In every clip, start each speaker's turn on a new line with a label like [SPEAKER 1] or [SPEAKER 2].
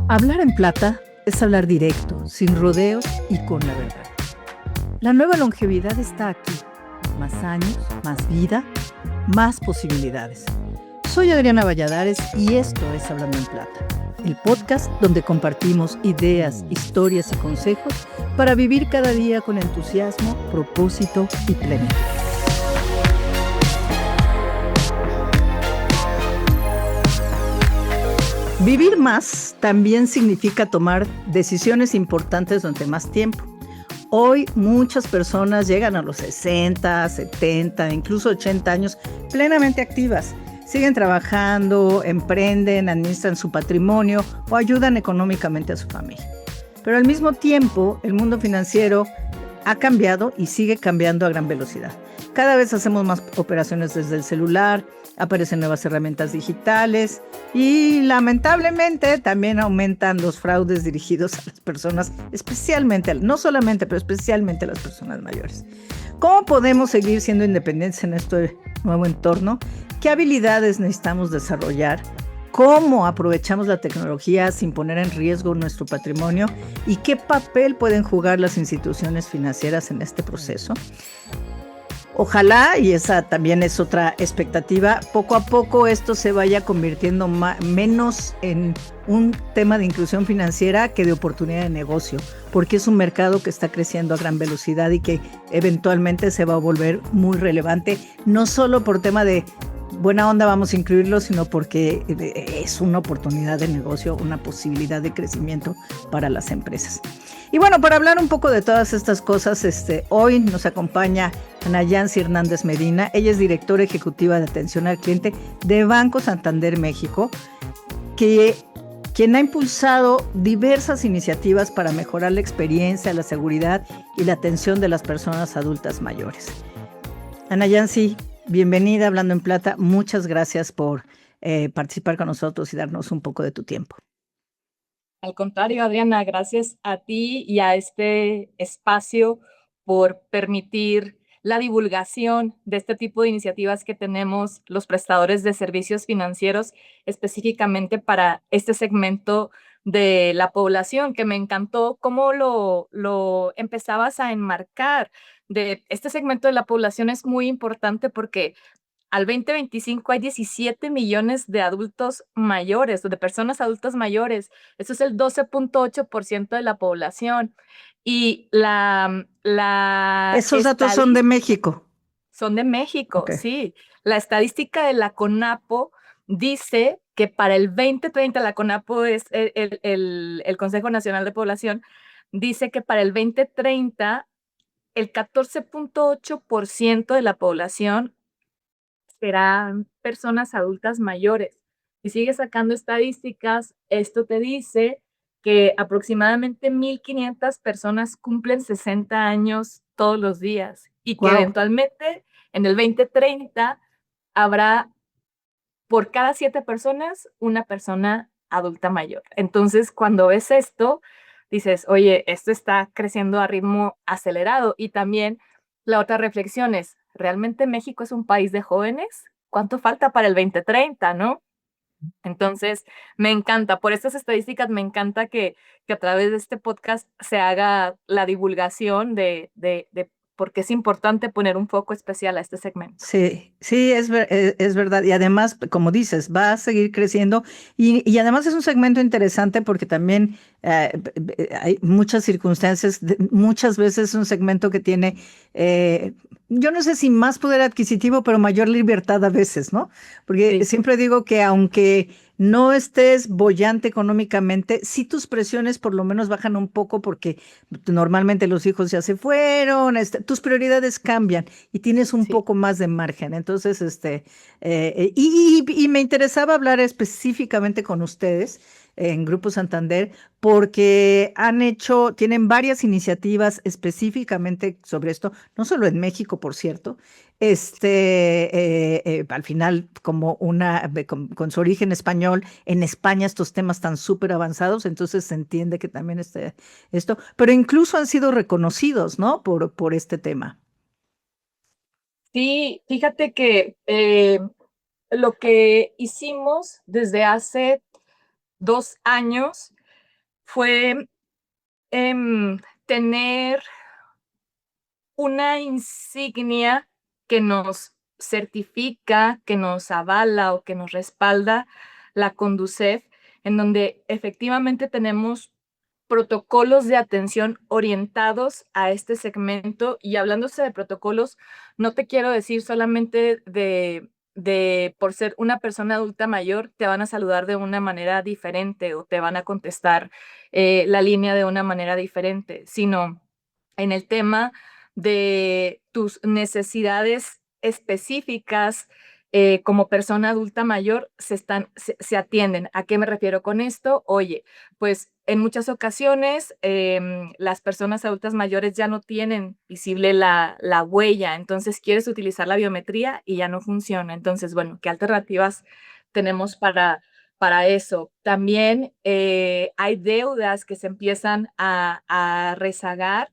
[SPEAKER 1] Hablar en plata es hablar directo, sin rodeos y con la verdad. La nueva longevidad está aquí. Más años, más vida, más posibilidades. Soy Adriana Valladares y esto es Hablando en Plata, el podcast donde compartimos ideas, historias y consejos para vivir cada día con entusiasmo, propósito y plenitud. Vivir más también significa tomar decisiones importantes durante más tiempo. Hoy muchas personas llegan a los 60, 70, incluso 80 años plenamente activas. Siguen trabajando, emprenden, administran su patrimonio o ayudan económicamente a su familia. Pero al mismo tiempo, el mundo financiero ha cambiado y sigue cambiando a gran velocidad. Cada vez hacemos más operaciones desde el celular, aparecen nuevas herramientas digitales y lamentablemente también aumentan los fraudes dirigidos a las personas, especialmente, no solamente, pero especialmente a las personas mayores. ¿Cómo podemos seguir siendo independientes en este nuevo entorno? ¿Qué habilidades necesitamos desarrollar? ¿Cómo aprovechamos la tecnología sin poner en riesgo nuestro patrimonio? ¿Y qué papel pueden jugar las instituciones financieras en este proceso? Ojalá, y esa también es otra expectativa, poco a poco esto se vaya convirtiendo menos en un tema de inclusión financiera que de oportunidad de negocio, porque es un mercado que está creciendo a gran velocidad y que eventualmente se va a volver muy relevante, no solo por tema de buena onda vamos a incluirlo, sino porque es una oportunidad de negocio, una posibilidad de crecimiento para las empresas. Y bueno, para hablar un poco de todas estas cosas, hoy nos acompaña Anayansi Hernández Medina. Ella es directora ejecutiva de atención al cliente de Banco Santander México, quien ha impulsado diversas iniciativas para mejorar la experiencia, la seguridad y la atención de las personas adultas mayores. Anayansi, bienvenida Hablando en Plata. Muchas gracias por participar con nosotros y darnos un poco de tu tiempo.
[SPEAKER 2] Al contrario, Adriana, gracias a ti y a este espacio por permitir la divulgación de este tipo de iniciativas que tenemos los prestadores de servicios financieros, específicamente para este segmento de la población, que me encantó cómo lo empezabas a enmarcar. De este segmento de la población es muy importante porque al 2025 hay 17 millones de adultos mayores, de personas adultas mayores. Eso es el 12.8% de la población. Y la
[SPEAKER 1] Esos datos son de
[SPEAKER 2] estadística
[SPEAKER 1] México.
[SPEAKER 2] son de México,
[SPEAKER 1] Okay.
[SPEAKER 2] sí. La estadística de la CONAPO dice que para el 2030, la CONAPO es el Consejo Nacional de Población, dice que para el 2030 el 14.8% de la población serán personas adultas mayores. Si sigues sacando estadísticas, esto te dice que aproximadamente 1,500 personas cumplen 60 años todos los días y que
[SPEAKER 1] Wow.
[SPEAKER 2] eventualmente en el 2030 habrá por cada 7 personas una persona adulta mayor. Entonces, cuando ves esto, dices, oye, esto está creciendo a ritmo acelerado. Y también la otra reflexión es, ¿realmente México es un país de jóvenes? ¿Cuánto falta para el 2030, no? Entonces, me encanta, por estas estadísticas, me encanta que a través de este podcast se haga la divulgación de por qué es importante poner un foco especial a este segmento.
[SPEAKER 1] Sí, sí, es verdad. Y además, como dices, va a seguir creciendo. Y además es un segmento interesante porque también hay muchas circunstancias, muchas veces es un segmento que tiene, yo no sé si más poder adquisitivo, pero mayor libertad a veces, ¿no? Porque
[SPEAKER 2] Sí.
[SPEAKER 1] siempre digo que aunque no estés boyante económicamente, sí tus presiones por lo menos bajan un poco porque normalmente los hijos ya se fueron, tus prioridades cambian y tienes un
[SPEAKER 2] Sí.
[SPEAKER 1] poco más de margen. Entonces, y me interesaba hablar específicamente con ustedes en Grupo Santander porque tienen varias iniciativas específicamente sobre esto, no solo en México, por cierto, al final como con su origen español, en España estos temas están súper avanzados, entonces se entiende que también esto, pero incluso han sido reconocidos, ¿no? Por este tema.
[SPEAKER 2] Sí, fíjate que lo que hicimos desde hace 2 años fue tener una insignia que nos certifica, que nos avala o que nos respalda la Conducef, en donde efectivamente tenemos protocolos de atención orientados a este segmento. Y hablándose de protocolos, no te quiero decir solamente de por ser una persona adulta mayor, te van a saludar de una manera diferente o te van a contestar la línea de una manera diferente, sino en el tema de tus necesidades específicas como persona adulta mayor se atienden. ¿A qué me refiero con esto? Oye, pues en muchas ocasiones las personas adultas mayores ya no tienen visible la huella, entonces quieres utilizar la biometría y ya no funciona. Entonces, bueno, ¿qué alternativas tenemos para eso? También hay deudas que se empiezan a rezagar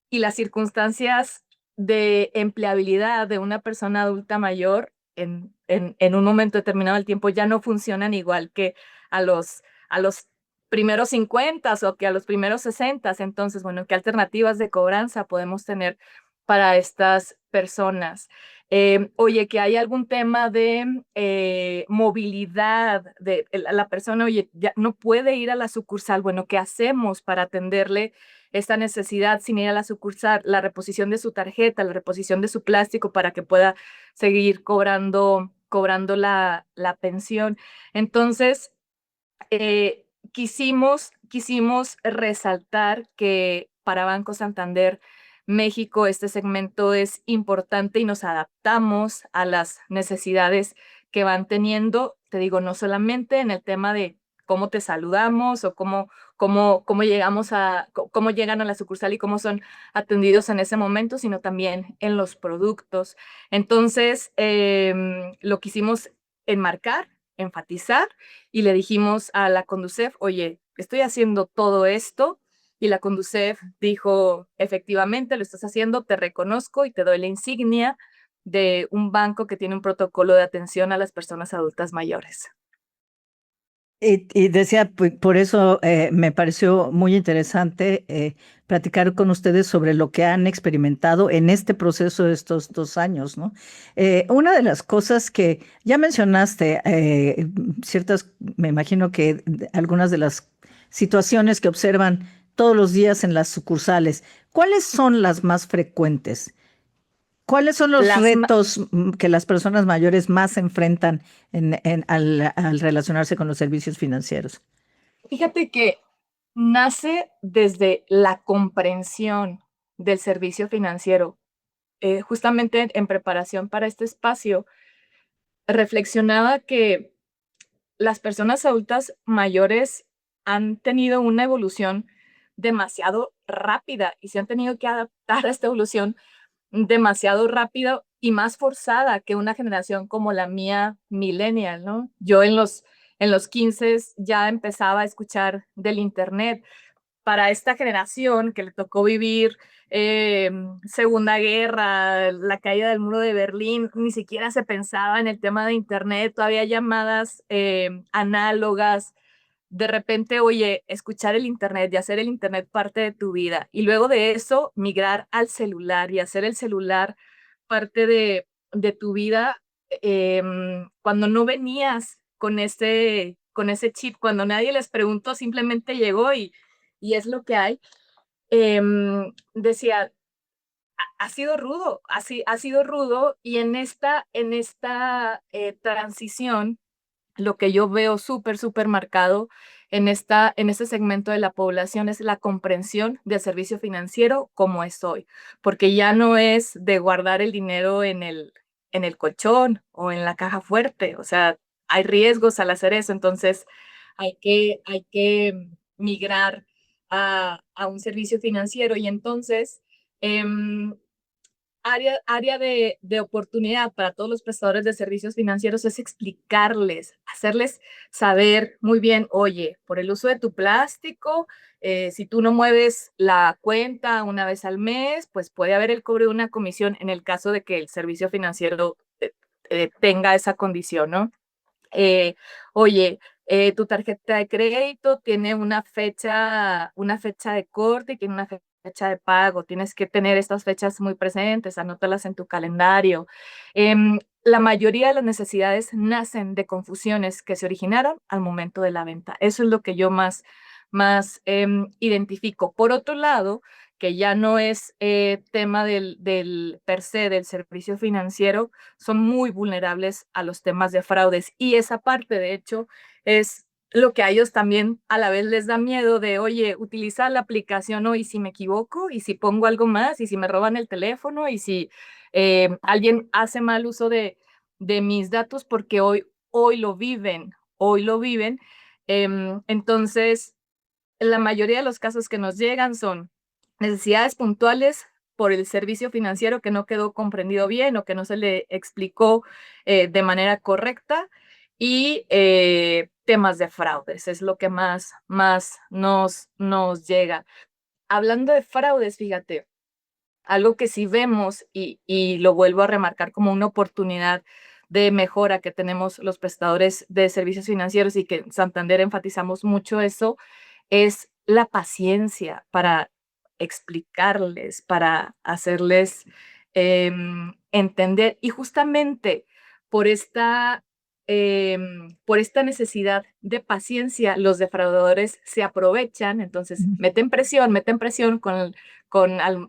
[SPEAKER 2] y las circunstancias de empleabilidad de una persona adulta mayor en un momento determinado del tiempo ya no funcionan igual que a los primeros 50 o que a los primeros 60. Entonces, bueno, ¿qué alternativas de cobranza podemos tener para estas personas? Oye, que hay algún tema de movilidad de la persona, oye, ya no puede ir a la sucursal. Bueno, ¿qué hacemos para atenderle esta necesidad sin ir a la sucursal? La reposición de su tarjeta, la reposición de su plástico para que pueda seguir cobrando la pensión. Entonces, quisimos resaltar que para Banco Santander México este segmento es importante y nos adaptamos a las necesidades que van teniendo. Te digo, no solamente en el tema de cómo te saludamos o cómo llegamos cómo llegan a la sucursal y cómo son atendidos en ese momento, sino también en los productos. Entonces, lo quisimos enmarcar, enfatizar, y le dijimos a la Conducef, oye, estoy haciendo todo esto. Y la Conducef dijo, efectivamente, lo estás haciendo, te reconozco y te doy la insignia de un banco que tiene un protocolo de atención a las personas adultas mayores.
[SPEAKER 1] Y decía, por eso me pareció muy interesante platicar con ustedes sobre lo que han experimentado en este proceso de estos 2 años, ¿no? Una de las cosas que ya mencionaste, ciertas, me imagino que algunas de las situaciones que observan todos los días en las sucursales, ¿cuáles son las más frecuentes? ¿Cuáles son los
[SPEAKER 2] Las,
[SPEAKER 1] retos que las personas mayores más enfrentan al relacionarse con los servicios financieros?
[SPEAKER 2] Fíjate que nace desde la comprensión del servicio financiero. Justamente en preparación para este espacio, reflexionaba que las personas adultas mayores han tenido una evolución demasiado rápida y se han tenido que adaptar a esta evolución demasiado rápida y más forzada que una generación como la mía, millennial, ¿no? Yo en los 15 ya empezaba a escuchar del Internet. Para esta generación que le tocó vivir Segunda Guerra, la caída del muro de Berlín, ni siquiera se pensaba en el tema de Internet, todavía llamadas análogas. De repente, oye, escuchar el Internet y hacer el Internet parte de tu vida. Y luego de eso, migrar al celular y hacer el celular parte de tu vida cuando no venías con ese chip, cuando nadie les preguntó, simplemente llegó y es lo que hay. Decía, ha sido rudo, ha sido rudo y en esta transición lo que yo veo súper marcado en este segmento de la población es la comprensión del servicio financiero como es hoy, porque ya no es de guardar el dinero en el colchón o en la caja fuerte, o sea, hay riesgos al hacer eso, entonces hay que migrar a un servicio financiero y entonces em, área de oportunidad para todos los prestadores de servicios financieros es explicarles, hacerles saber muy bien, oye, por el uso de tu plástico, si tú no mueves la cuenta una vez al mes, pues puede haber el cobro de una comisión en el caso de que el servicio financiero tenga esa condición, ¿no? eh, oye, tu tarjeta de crédito tiene una fecha de corte y tiene una fecha de pago. Tienes que tener estas fechas muy presentes, anótalas en tu calendario. La mayoría de las necesidades nacen de confusiones que se originaron al momento de la venta. Eso es lo que yo más identifico. Por otro lado, que ya no es tema del per se del servicio financiero, son muy vulnerables a los temas de fraudes. Y esa parte, de hecho, es lo que a ellos también a la vez les da miedo de, oye, utilizar la aplicación, o y si me equivoco, y si pongo algo más, y si me roban el teléfono, y si alguien hace mal uso de mis datos, porque hoy lo viven, hoy lo viven. Entonces, la mayoría de los casos que nos llegan son necesidades puntuales por el servicio financiero que no quedó comprendido bien o que no se le explicó de manera correcta, y temas de fraudes es lo que más nos llega. Hablando de fraudes, fíjate, algo que sí vemos y lo vuelvo a remarcar como una oportunidad de mejora que tenemos los prestadores de servicios financieros, y que en Santander enfatizamos mucho eso, es la paciencia para explicarles, para hacerles entender. Y justamente por por esta necesidad de paciencia, los defraudadores se aprovechan, entonces meten presión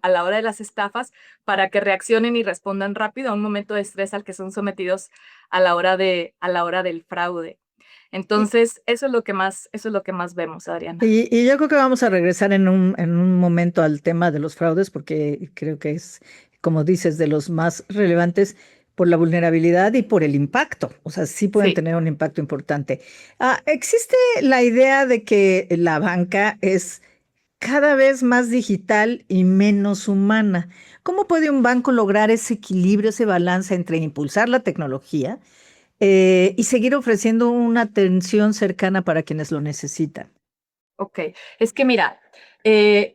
[SPEAKER 2] a la hora de las estafas, para que reaccionen y respondan rápido a un momento de estrés al que son sometidos a la hora del fraude. Entonces, eso es lo que más vemos, Adriana.
[SPEAKER 1] Y yo creo que vamos a regresar en un momento al tema de los fraudes, porque creo que es, como dices, de los más relevantes por la vulnerabilidad y por el impacto. O sea, sí pueden
[SPEAKER 2] Sí.
[SPEAKER 1] tener un impacto importante. Existe la idea de que la banca es cada vez más digital y menos humana. ¿Cómo puede un banco lograr ese equilibrio, ese balance entre impulsar la tecnología y seguir ofreciendo una atención cercana para quienes lo necesitan?
[SPEAKER 2] Ok, es que mira,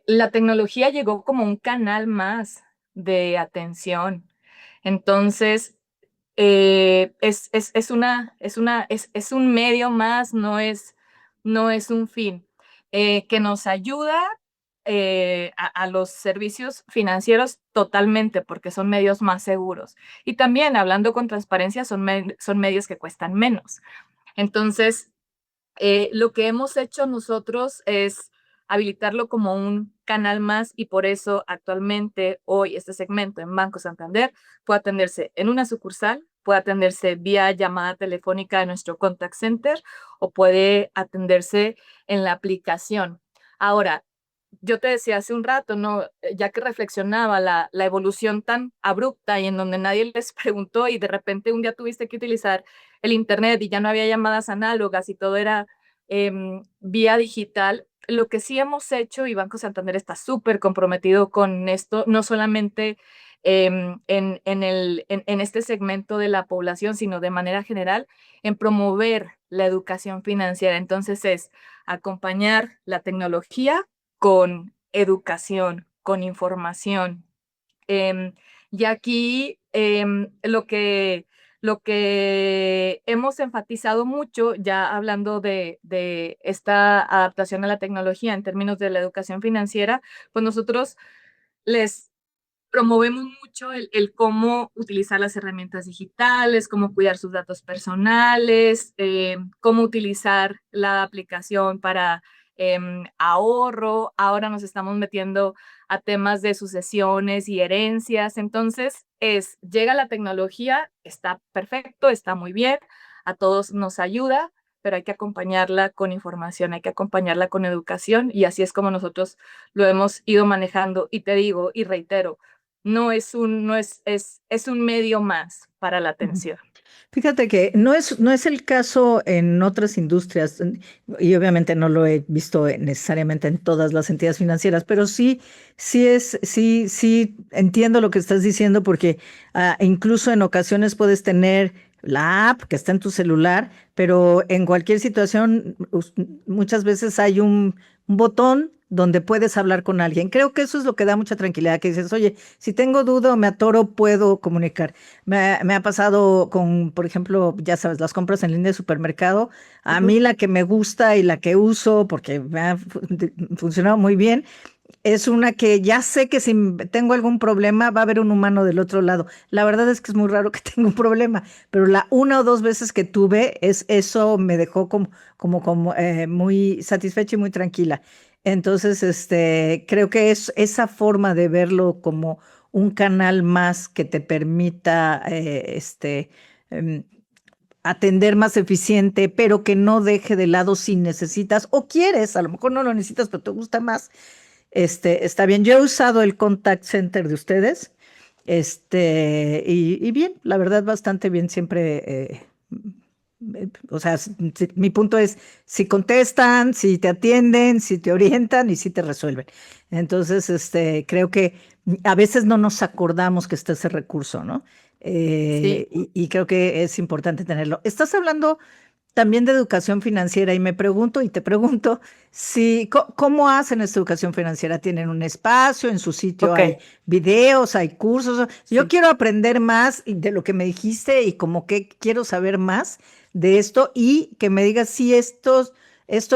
[SPEAKER 2] la tecnología llegó como un canal más de atención. Entonces, es un medio más, no es un fin, que nos ayuda a los servicios financieros totalmente, porque son medios más seguros. Y también, hablando con transparencia, son medios que cuestan menos. Entonces, lo que hemos hecho nosotros es habilitarlo como un canal más, y por eso actualmente hoy este segmento en Banco Santander puede atenderse en una sucursal, puede atenderse vía llamada telefónica de nuestro contact center, o puede atenderse en la aplicación. Ahora, yo te decía hace un rato, ¿no? Ya que reflexionaba la evolución tan abrupta y en donde nadie les preguntó, y de repente un día tuviste que utilizar el internet y ya no había llamadas análogas y todo era vía digital. Lo que sí hemos hecho, y Banco Santander está súper comprometido con esto, no solamente en este segmento de la población, sino de manera general, en promover la educación financiera. Entonces es acompañar la tecnología con educación, con información. Em, y aquí lo que hemos enfatizado mucho, ya hablando de esta adaptación a la tecnología en términos de la educación financiera, pues nosotros les promovemos mucho el cómo utilizar las herramientas digitales, cómo cuidar sus datos personales, cómo utilizar la aplicación para ahorro. Ahora nos estamos metiendo a temas de sucesiones y herencias. Entonces, llega la tecnología, está perfecto, está muy bien, a todos nos ayuda, pero hay que acompañarla con información, hay que acompañarla con educación, y así es como nosotros lo hemos ido manejando. Y te digo y reitero, es un medio más para la
[SPEAKER 1] Ujú.
[SPEAKER 2] atención.
[SPEAKER 1] Fíjate que no es el caso en otras industrias, y obviamente no lo he visto necesariamente en todas las entidades financieras, pero sí entiendo lo que estás diciendo, porque incluso en ocasiones puedes tener la app que está en tu celular, pero en cualquier situación muchas veces hay un botón donde puedes hablar con alguien. Creo que eso es lo que da mucha tranquilidad, que dices, oye, si tengo duda o me atoro, puedo comunicar. Me ha pasado con, por ejemplo, ya sabes, las compras en línea de supermercado. A
[SPEAKER 2] Ujú.
[SPEAKER 1] mí la que me gusta y la que uso, porque me ha funcionado muy bien, es una que ya sé que si tengo algún problema va a haber un humano del otro lado. La verdad es que es muy raro que tenga un problema, pero la una o dos veces que tuve, eso me dejó como muy satisfecha y muy tranquila. Entonces, creo que es esa forma de verlo como un canal más que te permita, em, atender más eficiente, pero que no deje de lado si necesitas o quieres, a lo mejor no lo necesitas, pero te gusta más. Está bien. Yo he usado el contact center de ustedes, y bien, la verdad, bastante bien siempre. O sea, mi punto es, si contestan, si te atienden, si te orientan y si te resuelven. Entonces, creo que a veces no nos acordamos que está ese recurso, ¿no?
[SPEAKER 2] Sí.
[SPEAKER 1] Y creo que es importante tenerlo. Estás hablando también de educación financiera y me pregunto y te pregunto si, ¿cómo hacen esta educación financiera? ¿Tienen un espacio? ¿En su sitio
[SPEAKER 2] Ok,
[SPEAKER 1] hay videos, hay cursos? Yo
[SPEAKER 2] sí.
[SPEAKER 1] quiero aprender más de lo que me dijiste y como que quiero saber más de esto y que me digas si esto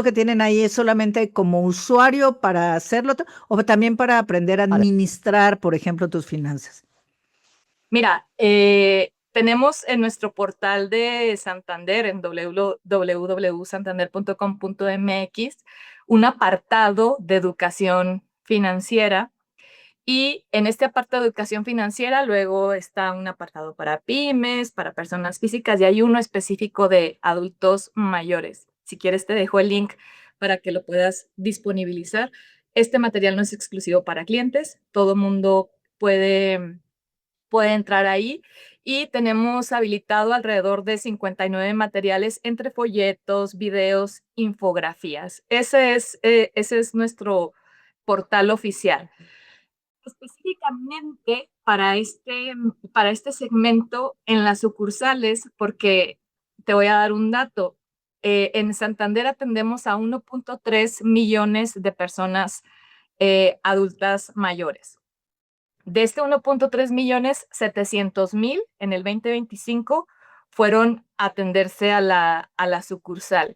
[SPEAKER 1] que tienen ahí es solamente como usuario para hacerlo o también para aprender a administrar, por ejemplo, tus finanzas.
[SPEAKER 2] Mira, tenemos en nuestro portal de Santander, en www.santander.com.mx, un apartado de educación financiera. Y en este apartado de educación financiera, luego está un apartado para pymes, para personas físicas, y hay uno específico de adultos mayores. Si quieres, te dejo el link para que lo puedas disponibilizar. Este material no es exclusivo para clientes, todo mundo puede entrar ahí, y tenemos habilitado alrededor de 59 materiales entre folletos, videos, infografías. Ese es nuestro portal oficial. Específicamente para este segmento en las sucursales, porque te voy a dar un dato. En Santander atendemos a 1.3 millones de personas adultas mayores. De este 1.3 millones, 700,000 en el 2025 fueron a atenderse a la sucursal.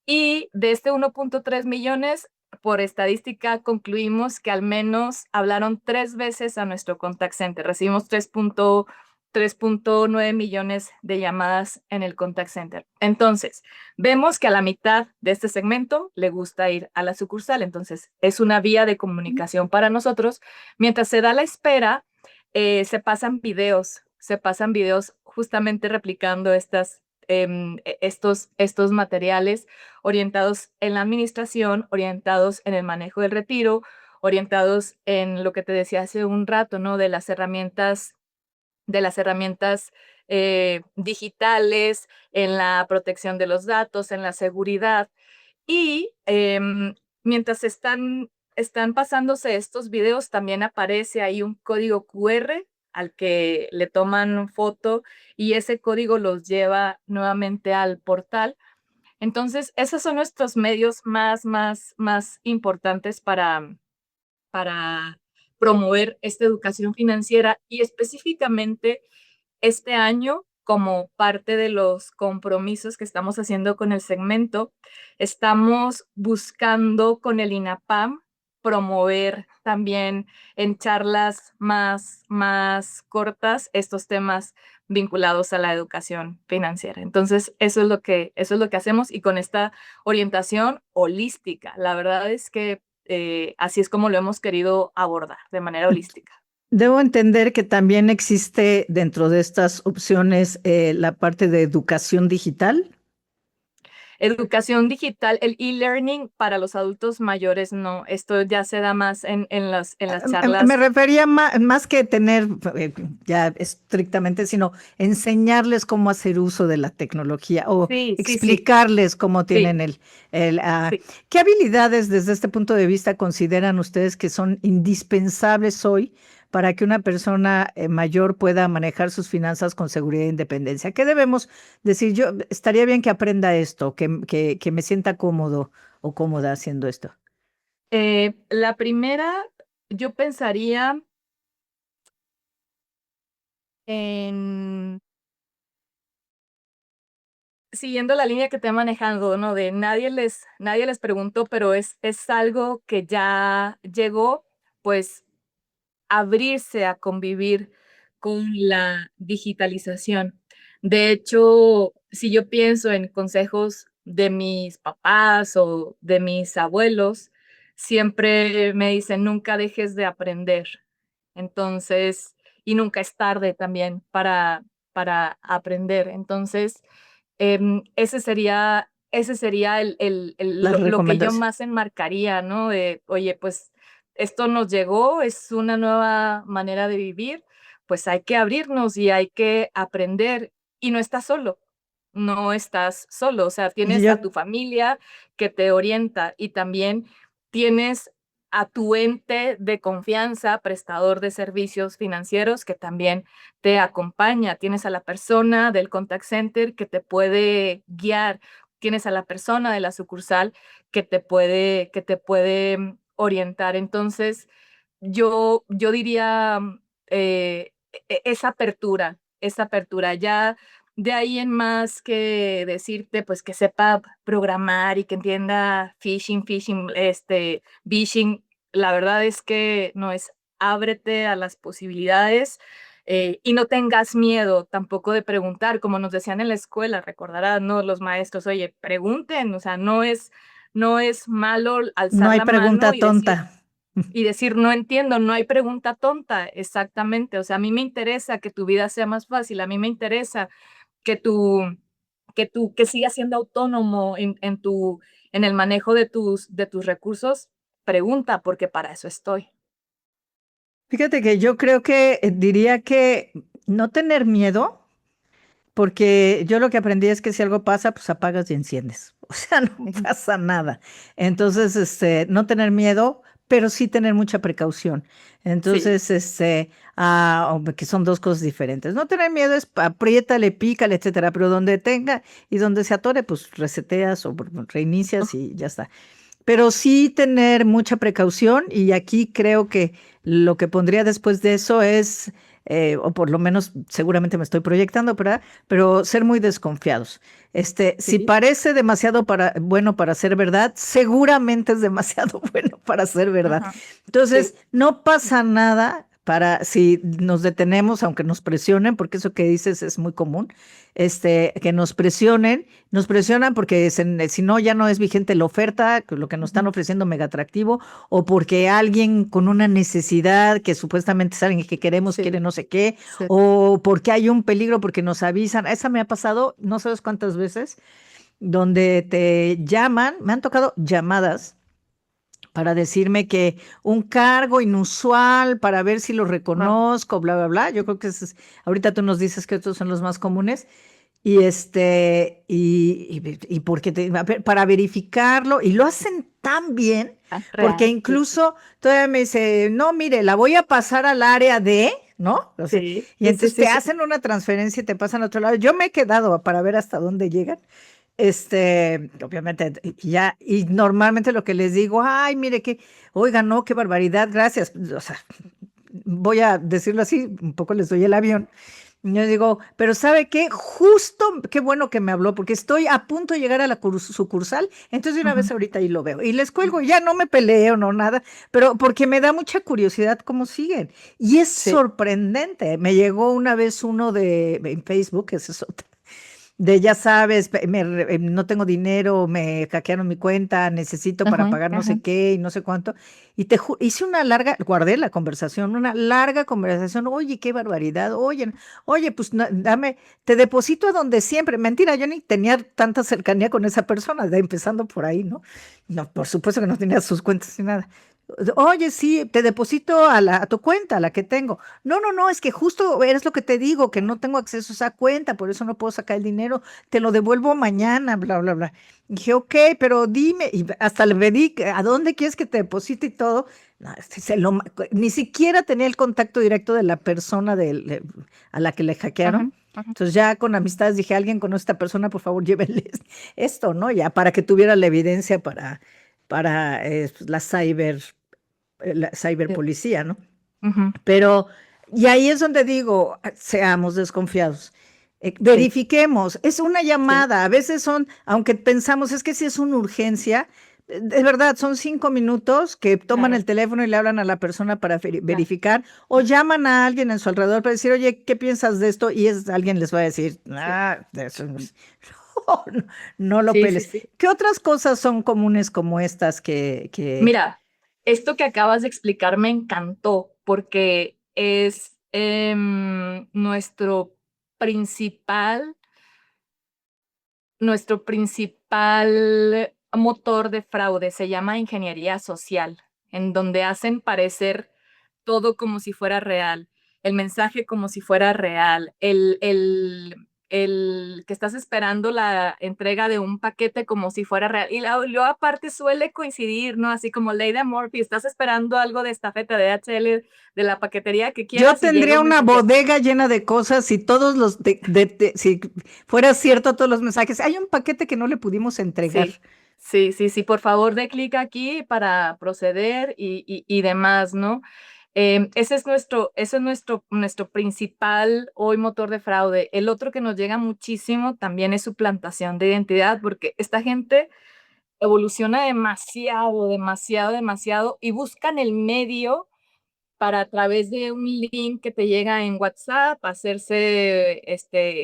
[SPEAKER 2] Y de este 1.3 millones, por estadística, concluimos que al menos hablaron 3 veces a nuestro contact center. Recibimos 3.9 millones de llamadas en el contact center. Entonces, vemos que a la mitad de este segmento le gusta ir a la sucursal. Entonces, es una vía de comunicación para nosotros. Mientras se da la espera, se pasan videos justamente replicando estos materiales orientados en la administración, orientados en el manejo del retiro, orientados en lo que te decía hace un rato, ¿no? De las herramientas digitales, en la protección de los datos, en la seguridad. Y mientras están pasándose estos videos, también aparece ahí un código QR al que le toman foto, y ese código los lleva nuevamente al portal. Entonces, esos son nuestros medios más importantes para promover esta educación financiera, y específicamente este año, como parte de los compromisos que estamos haciendo con el segmento, estamos buscando con el INAPAM promover también en charlas más cortas estos temas vinculados a la educación financiera. Entonces, eso es lo que hacemos, y con esta orientación holística. La verdad es que así es como lo hemos querido abordar, de manera holística.
[SPEAKER 1] Debo entender que también existe dentro de estas opciones la parte de educación digital.
[SPEAKER 2] Educación digital, el e-learning para los adultos mayores, no. Esto ya se da más en las
[SPEAKER 1] Me
[SPEAKER 2] charlas.
[SPEAKER 1] refería más que tener ya estrictamente, sino enseñarles cómo hacer uso de la tecnología o
[SPEAKER 2] Sí, sí, sí,
[SPEAKER 1] explicarles cómo
[SPEAKER 2] sí,
[SPEAKER 1] tienen
[SPEAKER 2] sí.
[SPEAKER 1] ¿qué habilidades desde este punto de vista consideran ustedes que son indispensables hoy para que una persona mayor pueda manejar sus finanzas con seguridad e independencia? ¿Qué debemos decir? Yo estaría bien que aprenda esto, que me sienta cómodo o cómoda haciendo esto.
[SPEAKER 2] La primera, yo pensaría en, siguiendo la línea que te he manejado, ¿no? De nadie les preguntó, pero es algo que ya llegó, pues abrirse a convivir con la digitalización. De hecho, si yo pienso en consejos de mis papás o de mis abuelos, siempre me dicen, nunca dejes de aprender. Entonces, y nunca es tarde también para aprender. Entonces, ese sería
[SPEAKER 1] La
[SPEAKER 2] lo que yo
[SPEAKER 1] recomendación.
[SPEAKER 2] más enmarcaría, ¿no? De, oye, pues esto nos llegó, es una nueva manera de vivir, pues hay que abrirnos y hay que aprender. Y no estás solo, no estás solo, o sea,
[SPEAKER 1] Y
[SPEAKER 2] tienes
[SPEAKER 1] yo
[SPEAKER 2] a tu familia que te orienta y también tienes a tu ente de confianza, prestador de servicios financieros que también te acompaña. Tienes a la persona del contact center que te puede guiar. Tienes a la persona de la sucursal que te puede orientar. Entonces, yo diría esa apertura. Ya de ahí en más que decirte, pues que sepa programar y que entienda phishing, la verdad es que no es ábrete a las posibilidades y no tengas miedo tampoco de preguntar, como nos decían en la escuela, recordarás, ¿no? Los maestros, oye, pregunten, o sea, no es malo
[SPEAKER 1] no
[SPEAKER 2] alzar
[SPEAKER 1] hay
[SPEAKER 2] la mano
[SPEAKER 1] pregunta tonta.
[SPEAKER 2] y decir, no entiendo, no hay pregunta tonta, exactamente, o sea, a mí me interesa que tu vida sea más fácil, a mí me interesa que que sigas siendo autónomo en el manejo de tus recursos, pregunta, porque para eso estoy.
[SPEAKER 1] Fíjate que yo creo que diría que no tener miedo, porque yo lo que aprendí es que si algo pasa, pues apagas y enciendes. O sea, no
[SPEAKER 2] Ujú.
[SPEAKER 1] pasa nada. Entonces, no tener miedo, pero sí tener mucha precaución.
[SPEAKER 2] Sí,
[SPEAKER 1] Entonces, que son dos cosas diferentes. No tener miedo es apriétale, pícale, etcétera, pero donde tenga y donde se atore, pues reseteas o reinicias y ya está. Pero sí tener mucha precaución y aquí creo que lo que pondría después de eso es, o por lo menos seguramente me estoy proyectando, ¿verdad? Pero ser muy desconfiados. Si
[SPEAKER 2] sí,
[SPEAKER 1] parece demasiado bueno para ser verdad, seguramente es demasiado bueno para ser verdad.
[SPEAKER 2] ajá,
[SPEAKER 1] Entonces,
[SPEAKER 2] sí,
[SPEAKER 1] no pasa nada para si nos detenemos, aunque nos presionen, porque eso que dices es muy común, que nos presionan porque si no ya no es vigente la oferta, que lo que nos están
[SPEAKER 2] ujú,
[SPEAKER 1] ofreciendo mega atractivo, o porque alguien con una necesidad que supuestamente es alguien que queremos,
[SPEAKER 2] sí,
[SPEAKER 1] quiere no sé qué,
[SPEAKER 2] sí,
[SPEAKER 1] o porque hay un peligro porque nos avisan. Esa me ha pasado no sabes cuántas veces, donde te llaman, me han tocado llamadas para decirme que un cargo inusual para ver si lo
[SPEAKER 2] guau,
[SPEAKER 1] reconozco, bla, bla, bla. Yo creo que ahorita tú nos dices que estos son los más comunes. Y porque para verificarlo, y lo hacen tan bien, porque
[SPEAKER 2] real, sí,
[SPEAKER 1] incluso todavía me dice, no, mire, la voy a pasar al área de, ¿no? O sea,
[SPEAKER 2] sí,
[SPEAKER 1] y
[SPEAKER 2] sí, sí,
[SPEAKER 1] entonces
[SPEAKER 2] sí,
[SPEAKER 1] te
[SPEAKER 2] sí,
[SPEAKER 1] hacen una transferencia y te pasan a otro lado. Yo me he quedado para ver hasta dónde llegan. Obviamente, y normalmente lo que les digo, ay, mire que, oiga, no, qué barbaridad, gracias. O sea, voy a decirlo así, un poco les doy el avión. Yo digo, pero ¿sabe qué? Justo, qué bueno que me habló, porque estoy a punto de llegar a la sucursal, entonces de una
[SPEAKER 2] ujú,
[SPEAKER 1] vez ahorita ahí lo veo. Y les cuelgo, ya no me peleo, no nada, pero porque me da mucha curiosidad cómo siguen. Y es
[SPEAKER 2] sí,
[SPEAKER 1] sorprendente. Me llegó una vez uno en Facebook, ese es otro, de ya sabes, no tengo dinero, me hackearon mi cuenta, necesito para
[SPEAKER 2] ajá,
[SPEAKER 1] pagar no sé
[SPEAKER 2] ajá,
[SPEAKER 1] qué y no sé cuánto. Y hice una larga, guardé la conversación, una larga conversación. Oye, qué barbaridad. Oye, pues dame, te deposito a donde siempre. Mentira, yo ni tenía tanta cercanía con esa persona, empezando por ahí, ¿no? No, por supuesto que no tenía sus cuentas ni nada. Oye, sí, te deposito a tu cuenta, a la que tengo. No, no, no, es que justo es lo que te digo, que no tengo acceso a esa cuenta, por eso no puedo sacar el dinero, te lo devuelvo mañana, bla, bla, bla. Y dije, ok, pero dime, y hasta le pedí, ¿a dónde quieres que te deposite y todo? No, ni siquiera tenía el contacto directo de la persona a la que le
[SPEAKER 2] ajá,
[SPEAKER 1] hackearon.
[SPEAKER 2] ajá,
[SPEAKER 1] Entonces ya con amistades dije, alguien con esta persona, por favor, llévenles esto, ¿no? Ya para que tuviera la evidencia para la
[SPEAKER 2] Sí.
[SPEAKER 1] ciberpolicía, ¿no?
[SPEAKER 2] Ujú.
[SPEAKER 1] Pero, y ahí es donde digo, seamos desconfiados.
[SPEAKER 2] Sí,
[SPEAKER 1] Verifiquemos, es una
[SPEAKER 2] sí,
[SPEAKER 1] llamada, a veces son, aunque pensamos, es que si es una urgencia, de verdad, son 5 minutos que toman
[SPEAKER 2] claro,
[SPEAKER 1] el teléfono y le hablan a la persona para
[SPEAKER 2] claro.
[SPEAKER 1] verificar, o llaman a alguien en su alrededor para decir, oye, ¿qué piensas de esto? Y alguien les va a decir,
[SPEAKER 2] Sí,
[SPEAKER 1] de eso no, no lo
[SPEAKER 2] sí, sí,
[SPEAKER 1] peles.
[SPEAKER 2] sí.
[SPEAKER 1] ¿Qué otras cosas son comunes como estas
[SPEAKER 2] Mira, esto que acabas de explicar me encantó porque es nuestro principal motor de fraude, se llama ingeniería social, en donde hacen parecer todo como si fuera real, el mensaje como si fuera real, el que estás esperando la entrega de un paquete como si fuera real. Y luego aparte suele coincidir, ¿no? Así como ley de Murphy, estás esperando algo de estafeta de DHL, de la paquetería que
[SPEAKER 1] Yo
[SPEAKER 2] quieras y llega
[SPEAKER 1] tendría
[SPEAKER 2] un
[SPEAKER 1] una
[SPEAKER 2] mensajero.
[SPEAKER 1] bodega llena de cosas y todos si fuera cierto todos los mensajes. Hay un paquete que no le pudimos entregar.
[SPEAKER 2] Sí, sí, sí, sí, por favor, dé clic aquí para proceder y demás, ¿no? Ese es nuestro principal hoy motor de fraude. El otro que nos llega muchísimo también es suplantación de identidad, porque esta gente evoluciona demasiado, demasiado, demasiado y buscan el medio para a través de un link que te llega en WhatsApp,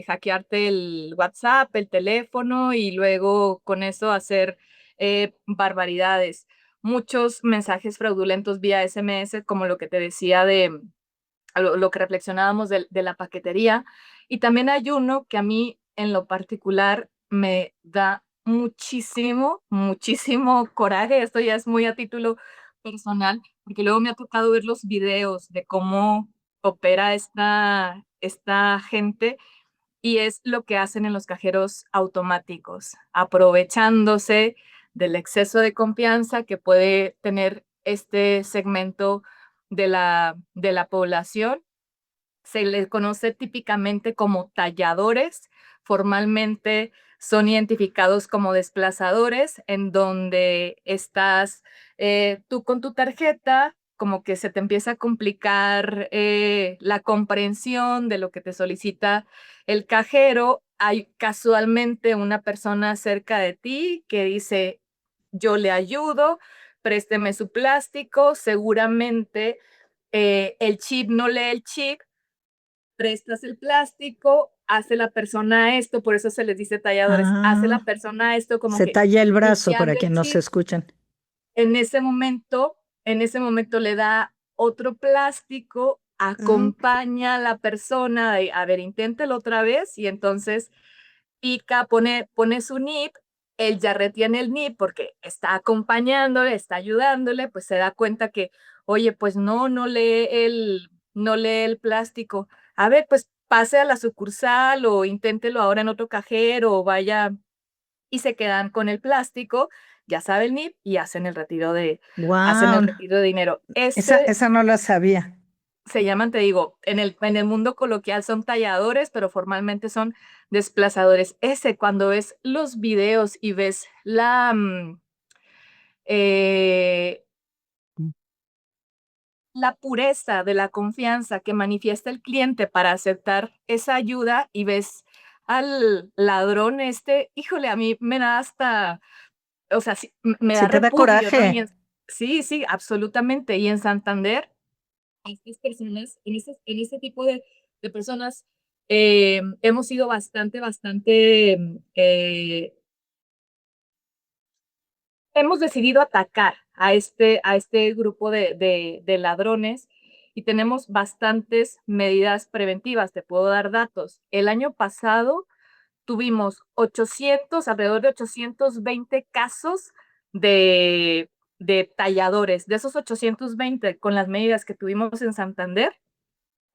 [SPEAKER 2] hackearte el WhatsApp, el teléfono y luego con eso hacer barbaridades. Muchos mensajes fraudulentos vía SMS, como lo que te decía lo que reflexionábamos de la paquetería. Y también hay uno que a mí en lo particular me da muchísimo, muchísimo coraje. Esto ya es muy a título personal, porque luego me ha tocado ver los videos de cómo opera esta gente y es lo que hacen en los cajeros automáticos, aprovechándose del exceso de confianza que puede tener este segmento de la población. Se les conoce típicamente como talladores, formalmente son identificados como desplazadores, en donde estás tú con tu tarjeta, como que se te empieza a complicar la comprensión de lo que te solicita el cajero. Hay casualmente una persona cerca de ti que dice, yo le ayudo, présteme su plástico, seguramente el chip no lee el chip, prestas el plástico, hace la persona esto, por eso se les dice talladores, hace la
[SPEAKER 1] Ah,
[SPEAKER 2] persona esto como
[SPEAKER 1] se
[SPEAKER 2] que
[SPEAKER 1] talla el brazo para
[SPEAKER 2] limpiando
[SPEAKER 1] que
[SPEAKER 2] el
[SPEAKER 1] no se
[SPEAKER 2] chip,
[SPEAKER 1] escuchan.
[SPEAKER 2] en ese momento le da otro plástico,
[SPEAKER 1] Ah,
[SPEAKER 2] acompaña a la persona, a ver, inténtelo otra vez, y entonces pica, pone su NIP, él ya retiene el NIP porque está acompañándole, está ayudándole, pues se da cuenta que, oye, pues no lee el plástico. A ver, pues pase a la sucursal o inténtelo ahora en otro cajero o vaya y se quedan con el plástico, ya sabe el NIP y hacen el
[SPEAKER 1] wow,
[SPEAKER 2] retiro de dinero.
[SPEAKER 1] esa no la sabía.
[SPEAKER 2] Se llaman, te digo, en el mundo coloquial son talladores, pero formalmente son desplazadores. Cuando ves los videos y ves eh, la pureza de la confianza que manifiesta el cliente para aceptar esa ayuda y ves al ladrón híjole, a mí me da hasta, o sea, sí, me
[SPEAKER 1] Sí
[SPEAKER 2] da
[SPEAKER 1] te da
[SPEAKER 2] repudio, ¿no?
[SPEAKER 1] coraje.
[SPEAKER 2] Sí, sí, absolutamente. Y en Santander a estas personas, en ese tipo de personas, hemos sido bastante, bastante, hemos decidido atacar a este grupo de ladrones y tenemos bastantes medidas preventivas. Te puedo dar datos. El año pasado tuvimos alrededor de 820 casos de talladores. De esos 820, con las medidas que tuvimos en Santander,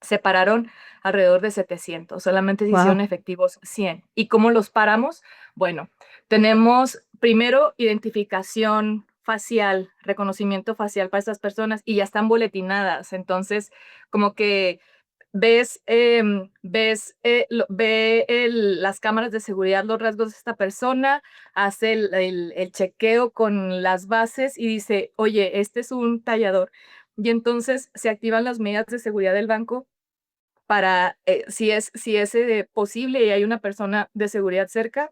[SPEAKER 2] se pararon alrededor de 700, solamente se hicieron
[SPEAKER 1] Wow.
[SPEAKER 2] efectivos 100. ¿Y cómo los paramos? Bueno, tenemos primero identificación facial, reconocimiento facial para estas personas y ya están boletinadas. Entonces, como que las cámaras de seguridad, los rasgos de esta persona, hace el chequeo con las bases y dice, oye, este es un tallador. Y entonces se activan las medidas de seguridad del banco para, si es posible y hay una persona de seguridad cerca,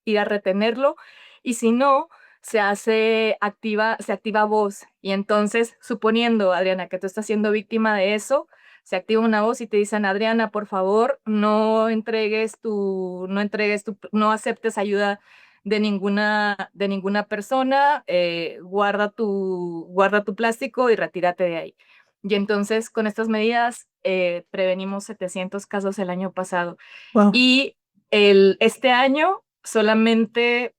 [SPEAKER 2] ir a retenerlo, y si no, se activa voz. Y entonces, suponiendo, Adriana, que tú estás siendo víctima de eso, se activa una voz y te dicen, Adriana, por favor, no aceptes ayuda de ninguna persona, guarda tu plástico y retírate de ahí. Y entonces, con estas medidas, prevenimos 700 casos el año pasado.
[SPEAKER 1] Wow.
[SPEAKER 2] Y este año solamente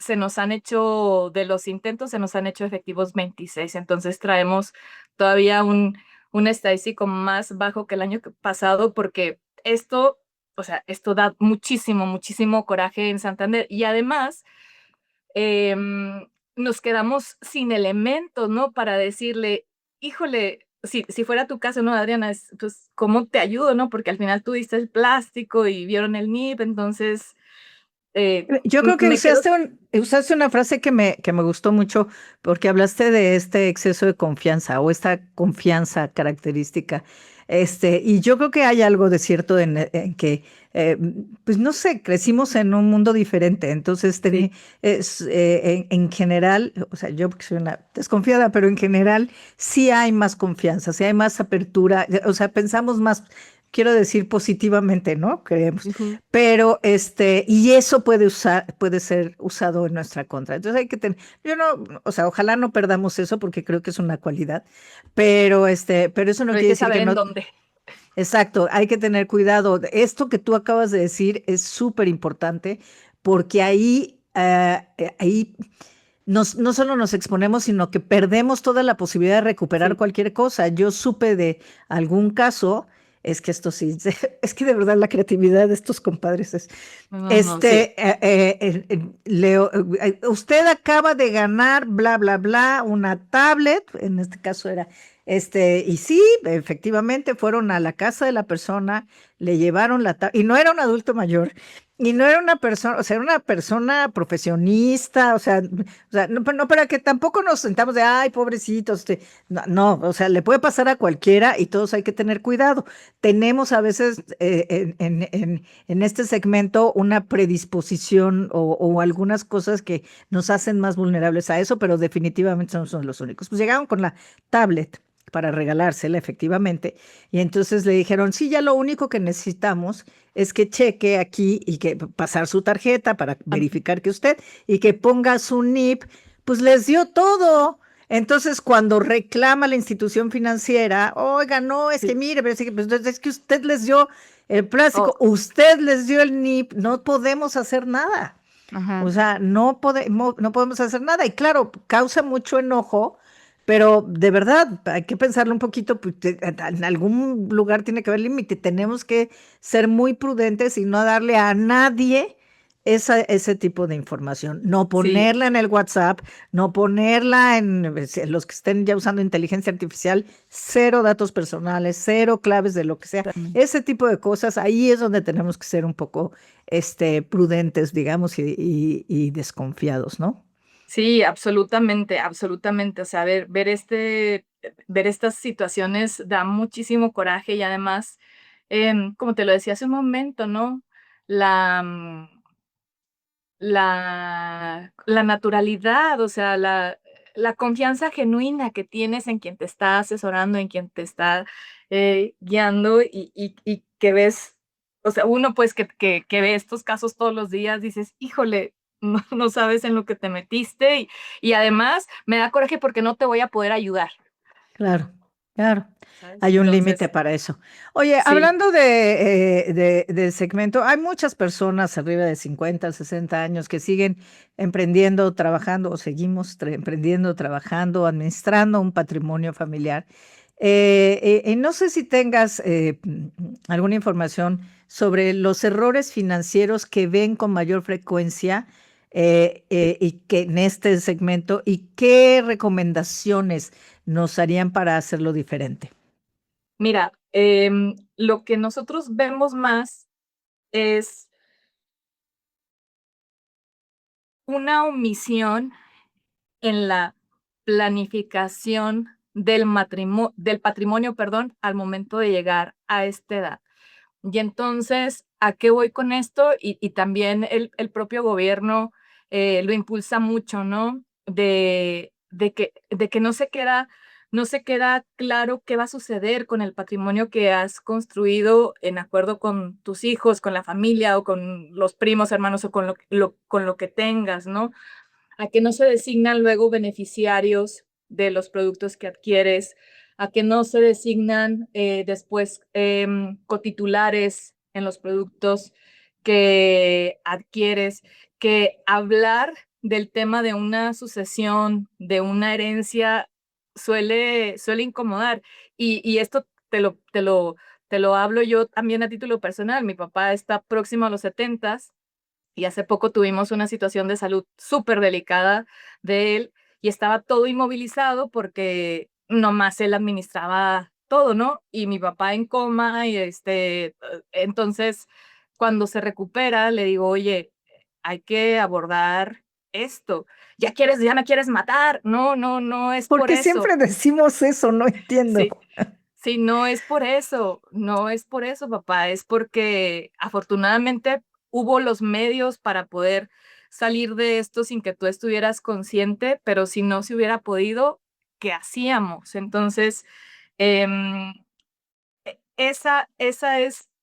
[SPEAKER 2] de los intentos, se nos han hecho efectivos 26. Entonces traemos todavía un estadístico más bajo que el año pasado, porque esto da muchísimo, muchísimo coraje en Santander. Y además, nos quedamos sin elementos, ¿no? Para decirle, híjole, si fuera tu caso, ¿no, Adriana? Pues, ¿cómo te ayudo, no? Porque al final tú diste el plástico y vieron el NIP, entonces
[SPEAKER 1] Yo creo que
[SPEAKER 2] me quedo.
[SPEAKER 1] usaste una frase que me gustó mucho porque hablaste de este exceso de confianza o esta confianza característica. Y yo creo que hay algo de cierto en que, pues no sé, crecimos en un mundo diferente. Entonces,
[SPEAKER 2] Sí.
[SPEAKER 1] en general, o sea, yo porque soy una desconfiada, pero en general sí hay más confianza, sí hay más apertura, o sea, pensamos más, quiero decir positivamente, ¿no? Creemos.
[SPEAKER 2] Ujú.
[SPEAKER 1] Pero y eso puede ser usado en nuestra contra. Entonces hay que tener, yo no, o sea, ojalá no perdamos eso porque creo que es una cualidad, pero eso no
[SPEAKER 2] Pero hay
[SPEAKER 1] quiere
[SPEAKER 2] que
[SPEAKER 1] decir que
[SPEAKER 2] saber en
[SPEAKER 1] no,
[SPEAKER 2] dónde.
[SPEAKER 1] exacto, hay que tener cuidado. Esto que tú acabas de decir es súper importante porque ahí no solo nos exponemos, sino que perdemos toda la posibilidad de recuperar
[SPEAKER 2] Sí.
[SPEAKER 1] cualquier cosa. Yo supe de algún caso, es que esto sí, es que de verdad la creatividad de estos compadres es,
[SPEAKER 2] No, no, sí.
[SPEAKER 1] usted acaba de ganar, bla, bla, bla, una tablet, en este caso era, y sí, efectivamente fueron a la casa de la persona, le llevaron la tablet, y no era un adulto mayor, y no era una persona, o sea, era una persona profesionista, o sea, no para que tampoco nos sentamos de, ay, pobrecitos, no, no, o sea, le puede pasar a cualquiera y todos hay que tener cuidado. Tenemos a veces en este segmento una predisposición o algunas cosas que nos hacen más vulnerables a eso, pero definitivamente no son los únicos. Pues llegaron con la tablet para regalársela, efectivamente, y entonces le dijeron, sí, ya lo único que necesitamos es que cheque aquí y que pasar su tarjeta para verificar que usted y que ponga su NIP, pues les dio todo. Entonces, cuando reclama la institución financiera, oiga, no, es que
[SPEAKER 2] Sí.
[SPEAKER 1] mire, pero es que usted les dio el plástico,
[SPEAKER 2] Oh,
[SPEAKER 1] usted les dio el NIP, no podemos hacer nada. O
[SPEAKER 2] ajá.
[SPEAKER 1] sea, no podemos hacer nada. Y claro, causa mucho enojo, pero de verdad, hay que pensarlo un poquito, pues, en algún lugar tiene que haber límite. Tenemos que ser muy prudentes y no darle a nadie ese tipo de información. No
[SPEAKER 2] Sí.
[SPEAKER 1] ponerla en el WhatsApp, no ponerla en los que estén ya usando inteligencia artificial, cero datos personales, cero claves de lo que sea.
[SPEAKER 2] También.
[SPEAKER 1] Ese tipo de cosas, ahí es donde tenemos que ser un poco prudentes, digamos, y desconfiados, ¿no?
[SPEAKER 2] Sí, absolutamente, absolutamente. O sea, ver estas situaciones da muchísimo coraje y además, como te lo decía hace un momento, ¿no? La, mm, la naturalidad, o sea, la confianza genuina que tienes en quien te está asesorando, en quien te está guiando y que ves, o sea, uno pues que ve estos casos todos los días, dices, híjole, no sabes en lo que te metiste y además me da coraje porque no te voy a poder ayudar,
[SPEAKER 1] Claro, claro.
[SPEAKER 2] ¿sabes?
[SPEAKER 1] Hay un límite
[SPEAKER 2] Entonces,
[SPEAKER 1] para eso. Oye,
[SPEAKER 2] sí,
[SPEAKER 1] hablando del segmento, hay muchas personas arriba de 50, 60 años que siguen emprendiendo, trabajando, o seguimos emprendiendo, trabajando, administrando un patrimonio familiar. No sé si tengas alguna información sobre los errores financieros que ven con mayor frecuencia y que en este segmento y qué recomendaciones nos harían para hacerlo diferente.
[SPEAKER 2] mira, Lo que nosotros vemos más es una omisión en la planificación del patrimonio, perdón, al momento de llegar a esta edad. Y entonces, ¿a qué voy con esto? Y también el propio gobierno lo impulsa mucho, ¿no? De que no se queda claro qué va a suceder con el patrimonio que has construido en acuerdo con tus hijos, con la familia o con los primos, hermanos o con lo que tengas, ¿no? A que no se designan luego beneficiarios de los productos que adquieres, a que no se designan después cotitulares en los productos que adquieres, que hablar del tema de una sucesión, de una herencia, suele incomodar. Y esto te lo hablo yo también a título personal. Mi papá está próximo a los 70 y hace poco tuvimos una situación de salud súper delicada de él y estaba todo inmovilizado porque nomás él administraba todo, ¿no? Y mi papá en coma y entonces cuando se recupera le digo, oye, hay que abordar esto. Ya me quieres matar. No, no, no es por
[SPEAKER 1] Porque
[SPEAKER 2] eso.
[SPEAKER 1] siempre decimos eso, no entiendo.
[SPEAKER 2] Sí, sí, no es por eso, no es por eso, papá, es porque afortunadamente hubo los medios para poder salir de esto sin que tú estuvieras consciente, pero si no se hubiera podido, ¿qué hacíamos? Entonces, em, esa es,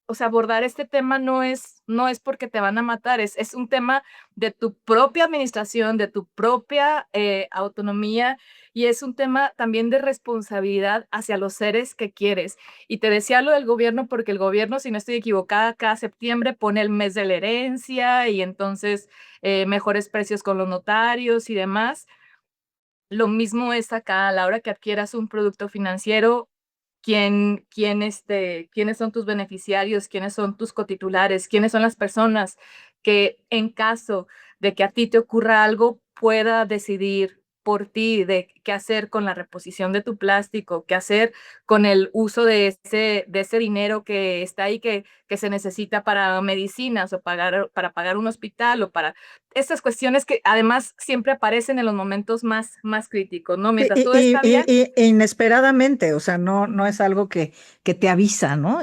[SPEAKER 2] o sea, abordar este tema no es porque te van a matar, es un tema de tu propia administración, de tu propia autonomía, y es un tema también de responsabilidad hacia los seres que quieres. Y te decía lo del gobierno porque el gobierno, si no estoy equivocada, cada septiembre pone el mes de la herencia y entonces mejores precios con los notarios y demás. Lo mismo es acá, a la hora que adquieras un producto financiero, quiénes son tus beneficiarios, quiénes son tus cotitulares, quiénes son las personas que en caso de que a ti te ocurra algo pueda decidir por ti de qué hacer con la reposición de tu plástico, qué hacer con el uso de ese dinero que está ahí que se necesita para medicinas o para pagar un hospital o para estas cuestiones que además siempre aparecen en los momentos más críticos, ¿no?
[SPEAKER 1] Sí,
[SPEAKER 2] Mientras todo está bien,
[SPEAKER 1] e inesperadamente, o sea, no es algo que te avisa, ¿no?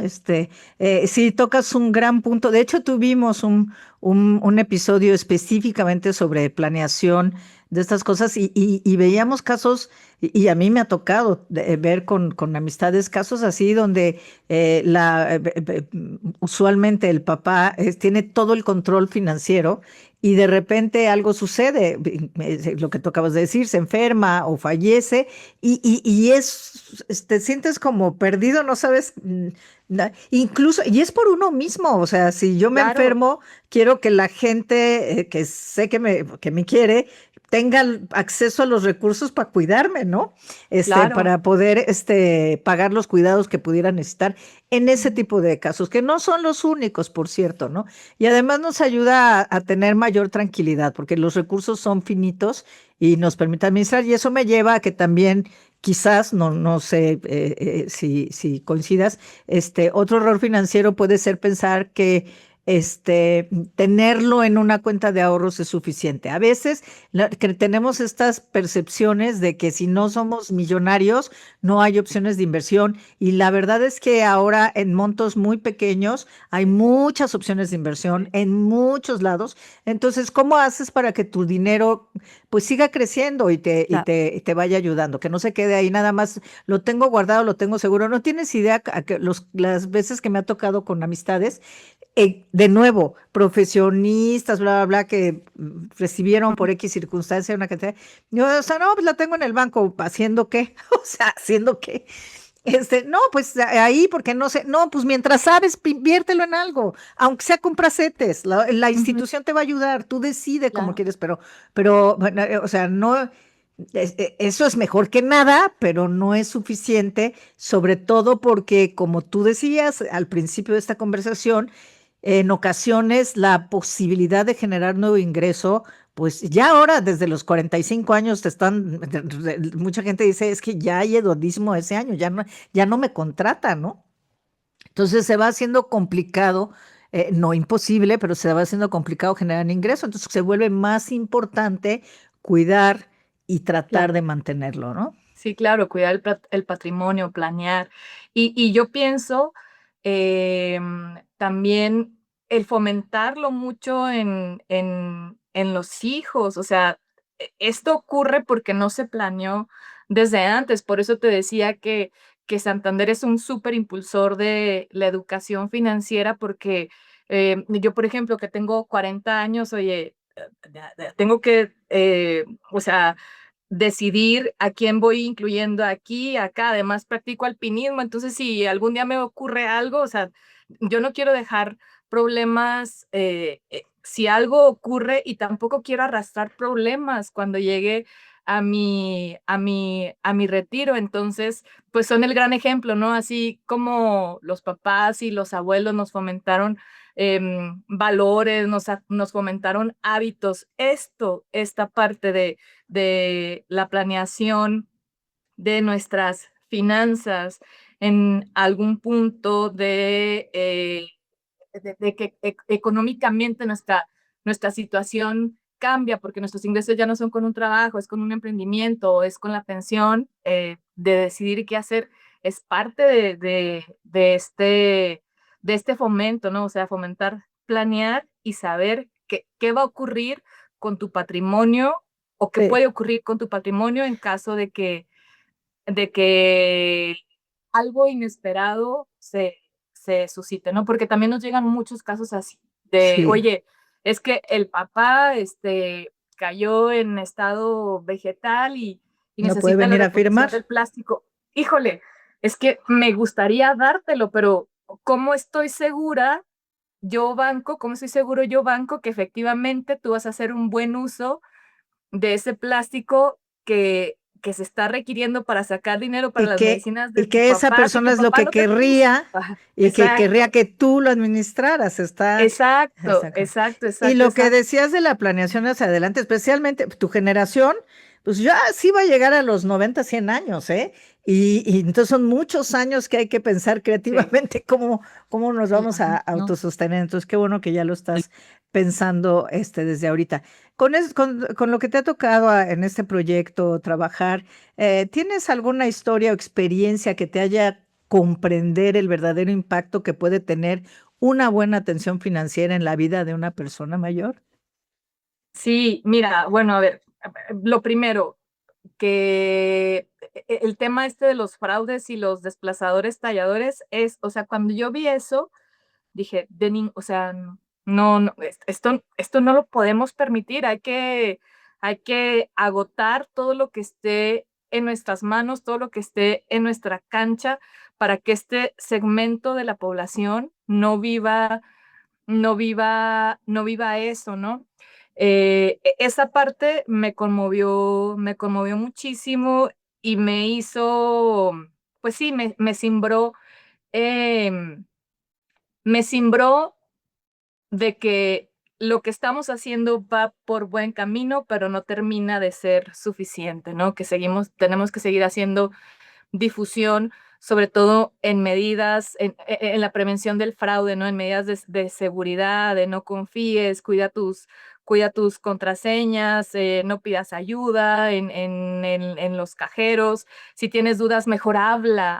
[SPEAKER 1] Sí, tocas un gran punto. De hecho, tuvimos un episodio específicamente sobre planeación de estas cosas y veíamos casos, y a mí me ha tocado ver con amistades casos así donde usualmente el papá tiene todo el control financiero y de repente algo sucede, lo que tú acabas de decir, se enferma o fallece te sientes como perdido, no sabes, incluso, y es por uno mismo, o sea, si yo me
[SPEAKER 2] claro,
[SPEAKER 1] enfermo, quiero que la gente que sé que me quiere tenga acceso a los recursos para cuidarme, ¿no?
[SPEAKER 2] claro.
[SPEAKER 1] Para poder pagar los cuidados que pudiera necesitar en ese
[SPEAKER 2] Ujú.
[SPEAKER 1] tipo de casos, que no son los únicos, por cierto, ¿no? Y además nos ayuda a tener mayor tranquilidad, porque los recursos son finitos y nos permite administrar, y eso me lleva a que también, quizás, no sé si coincidas, otro error financiero puede ser pensar que tenerlo en una cuenta de ahorros es suficiente. A veces que tenemos estas percepciones de que si no somos millonarios, no hay opciones de inversión, y la verdad es que ahora en montos muy pequeños hay muchas opciones de inversión
[SPEAKER 2] Sí,
[SPEAKER 1] en muchos lados. Entonces, ¿cómo haces para que tu dinero pues siga creciendo
[SPEAKER 2] claro.
[SPEAKER 1] y te vaya ayudando? Que no se quede ahí nada más, lo tengo guardado, lo tengo seguro. No tienes idea las veces que me ha tocado con amistades, de nuevo, profesionistas, bla, bla, bla, que recibieron por
[SPEAKER 2] Ujú.
[SPEAKER 1] X circunstancia una cantidad. Yo, o sea, no, pues la tengo en el banco, ¿haciendo qué? O sea, ¿haciendo qué? No, pues ahí, porque no sé, no, pues mientras sabes, inviértelo en algo, aunque sea compra CETES, la
[SPEAKER 2] Ujú.
[SPEAKER 1] institución te va a ayudar, tú decides cómo
[SPEAKER 2] Claro,
[SPEAKER 1] quieres, pero, bueno, o sea, no, eso es mejor que nada, pero no es suficiente, sobre todo porque, como tú decías al principio de esta conversación, en ocasiones la posibilidad de generar nuevo ingreso, pues ya ahora desde los 45 años mucha gente dice, es que ya hay hedondismo ese año, ya no me contrata, ¿no? Entonces se va haciendo complicado, no imposible, pero se va haciendo complicado generar ingreso. Entonces se vuelve más importante cuidar y tratar de
[SPEAKER 2] Claro.
[SPEAKER 1] mantenerlo, ¿no?
[SPEAKER 2] Sí, claro, cuidar el patrimonio, planear. Y yo pienso también el fomentarlo mucho en los hijos. O sea, esto ocurre porque no se planeó desde antes. Por eso te decía que Santander es un súper impulsor de la educación financiera, porque yo, por ejemplo, que tengo 40 años, oye, tengo que, o sea, decidir a quién voy incluyendo aquí, acá. Además, practico alpinismo, entonces si algún día me ocurre algo, o sea, yo no quiero dejar problemas si algo ocurre, y tampoco quiero arrastrar problemas cuando llegue a mi retiro. Entonces, pues son el gran ejemplo, ¿no? Así como los papás y los abuelos nos fomentaron valores, nos fomentaron hábitos. Esta parte de la planeación de nuestras finanzas en algún punto de que económicamente nuestra situación cambia, porque nuestros ingresos ya no son con un trabajo, es con un emprendimiento, es con la pensión, de decidir qué hacer, es parte de este fomento, ¿no? O sea, fomentar, planear y saber qué va a ocurrir con tu patrimonio, o qué
[SPEAKER 1] Sí,
[SPEAKER 2] puede ocurrir con tu patrimonio en caso de que algo inesperado se suscite, ¿no? Porque también nos llegan muchos casos así, de,
[SPEAKER 1] sí,
[SPEAKER 2] oye, es que el papá cayó en estado vegetal y
[SPEAKER 1] no puede
[SPEAKER 2] necesita la
[SPEAKER 1] venir a
[SPEAKER 2] reposición
[SPEAKER 1] firmar.
[SPEAKER 2] del plástico. Híjole, es que me gustaría dártelo, pero ¿cómo estoy segura cómo estoy seguro yo banco que efectivamente tú vas a hacer un buen uso de ese plástico que se está requiriendo para sacar dinero para
[SPEAKER 1] Y
[SPEAKER 2] las
[SPEAKER 1] que,
[SPEAKER 2] medicinas de
[SPEAKER 1] y
[SPEAKER 2] tu
[SPEAKER 1] que esa
[SPEAKER 2] papá, si
[SPEAKER 1] persona
[SPEAKER 2] tu
[SPEAKER 1] es lo
[SPEAKER 2] papá
[SPEAKER 1] que
[SPEAKER 2] no te puso?
[SPEAKER 1] querría
[SPEAKER 2] Ajá,
[SPEAKER 1] y que querría
[SPEAKER 2] exacto,
[SPEAKER 1] que tú lo administraras.
[SPEAKER 2] exacto,
[SPEAKER 1] Exacto.
[SPEAKER 2] exacto,
[SPEAKER 1] Y
[SPEAKER 2] exacto,
[SPEAKER 1] lo que
[SPEAKER 2] exacto.
[SPEAKER 1] decías de la planeación hacia adelante, especialmente tu generación, pues ya sí va a llegar a los 90 100 años, ¿eh? Y entonces son muchos años que hay que pensar
[SPEAKER 2] Sí,
[SPEAKER 1] creativamente cómo nos vamos a autosostener. Entonces, qué bueno que ya lo estás pensando desde ahorita. Con lo que te ha tocado en este proyecto trabajar, ¿tienes alguna historia o experiencia que te haya comprender el verdadero impacto que puede tener una buena atención financiera en la vida de una persona mayor?
[SPEAKER 2] sí, mira, bueno, a ver, lo primero, que el tema de los fraudes y los desplazadores talladores o sea, cuando yo vi eso, dije, o sea, no, no, esto no lo podemos permitir. Hay que agotar todo lo que esté en nuestras manos, todo lo que esté en nuestra cancha, para que este segmento de la población no viva eso, ¿no? Esa parte me conmovió muchísimo, y me hizo, pues sí, em, me cimbró de que lo que estamos haciendo va por buen camino, pero no termina de ser suficiente, ¿no? Tenemos que seguir haciendo difusión, sobre todo en medidas, en la prevención del fraude, ¿no? En medidas de seguridad, de no confíes, cuida tus contraseñas, no pidas ayuda en los cajeros. Si tienes dudas, mejor habla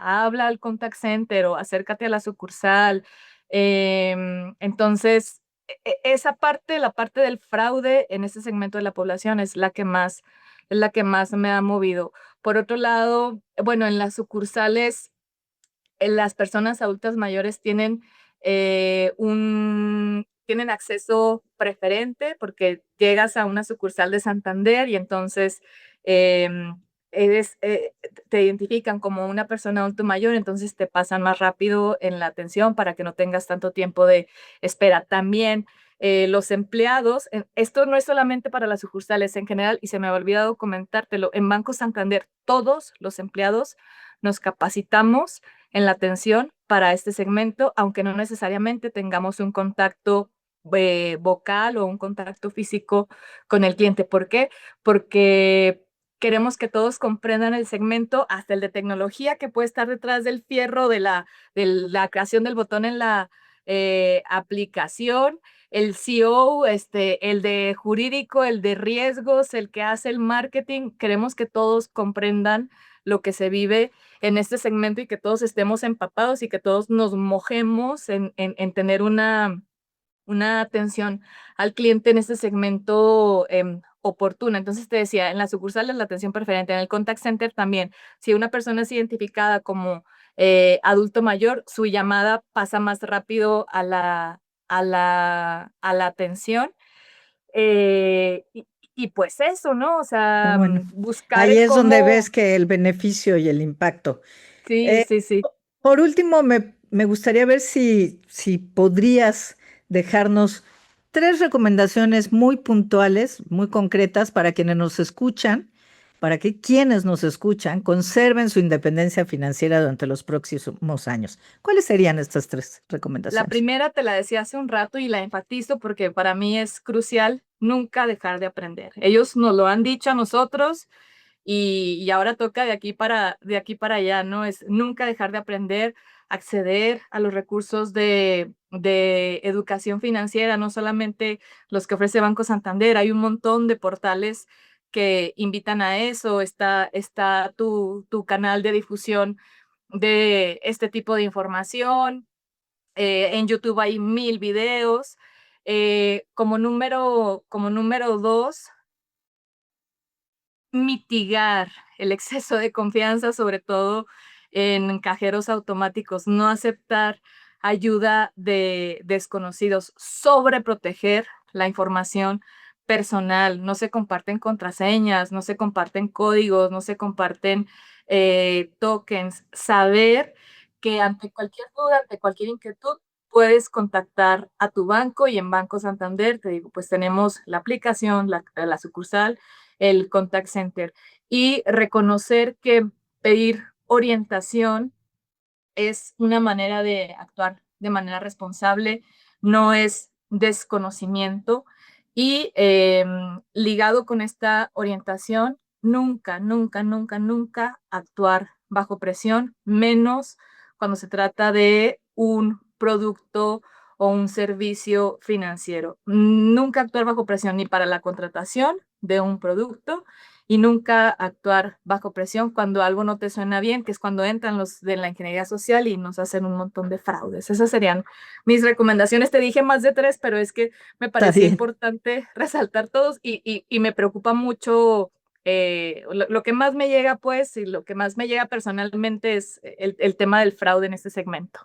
[SPEAKER 2] al contact center o acércate a la sucursal. Entonces, esa parte, la parte del fraude en ese segmento de la población es la que más me ha movido. Por otro lado, bueno, en las sucursales, las personas adultas mayores tienen acceso preferente, porque llegas a una sucursal de Santander y entonces em, te identifican como una persona adulto mayor, entonces te pasan más rápido en la atención para que no tengas tanto tiempo de espera. También los empleados, esto no es solamente para las sucursales en general, y se me había olvidado comentártelo, en Banco Santander todos los empleados nos capacitamos en la atención para este segmento, aunque no necesariamente tengamos un contacto vocal o un contacto físico con el cliente. ¿Por qué? Porque queremos que todos comprendan el segmento, hasta el de tecnología que puede estar detrás del fierro de la creación del botón en la aplicación, el CEO, el de jurídico, el de riesgos, el que hace el marketing. Queremos que todos comprendan lo que se vive en este segmento y que todos estemos empapados y que todos nos mojemos en tener una atención al cliente en este segmento oportuna. Entonces te decía, en las sucursales la atención preferente, en el contact center también. Si una persona es identificada como adulto mayor, su llamada pasa más rápido a la atención. Y pues eso, ¿no? O
[SPEAKER 1] Qué
[SPEAKER 2] sea,
[SPEAKER 1] bueno.
[SPEAKER 2] buscar
[SPEAKER 1] Ahí
[SPEAKER 2] el
[SPEAKER 1] es donde ves
[SPEAKER 2] cómo.
[SPEAKER 1] que el beneficio y el impacto.
[SPEAKER 2] Sí,
[SPEAKER 1] Eh,
[SPEAKER 2] sí, sí.
[SPEAKER 1] por último, me gustaría ver si podrías dejarnos 3 recomendaciones muy puntuales, muy concretas para quienes nos escuchan, para que quienes nos escuchan conserven su independencia financiera durante los próximos años. ¿Cuáles serían estas 3
[SPEAKER 2] La
[SPEAKER 1] recomendaciones?
[SPEAKER 2] primera te la decía hace un rato y la enfatizo porque para mí es crucial nunca dejar de aprender. Ellos nos lo han dicho a nosotros y ahora toca de aquí para allá, ¿no? Es nunca dejar de aprender, acceder a los recursos de educación financiera, no solamente los que ofrece Banco Santander, hay un montón de portales que invitan a eso, está tu canal de difusión de este tipo de información. En YouTube hay 1000 videos. Como número 2, mitigar el exceso de confianza, sobre todo en cajeros automáticos, no aceptar ayuda de desconocidos, sobreproteger la información personal, no se comparten contraseñas, no se comparten códigos, no se comparten tokens. Saber que ante cualquier duda, ante cualquier inquietud, puedes contactar a tu banco y en Banco Santander, te digo, pues tenemos la aplicación, la sucursal, el contact center y reconocer que pedir orientación es una manera de actuar de manera responsable, no es desconocimiento y ligado con esta orientación, nunca, nunca, nunca, nunca actuar bajo presión, menos cuando se trata de un producto o un servicio financiero. Nunca actuar bajo presión ni para la contratación de un producto y nunca actuar bajo presión cuando algo no te suena bien, que es cuando entran los de la ingeniería social y nos hacen un montón de fraudes. Esas serían mis recomendaciones. Te dije más de 3, pero es que me
[SPEAKER 1] Está
[SPEAKER 2] parecía
[SPEAKER 1] bien.
[SPEAKER 2] importante resaltar todos y me preocupa mucho. Lo que más me llega, pues, y lo que más me llega personalmente es el tema del fraude en este segmento.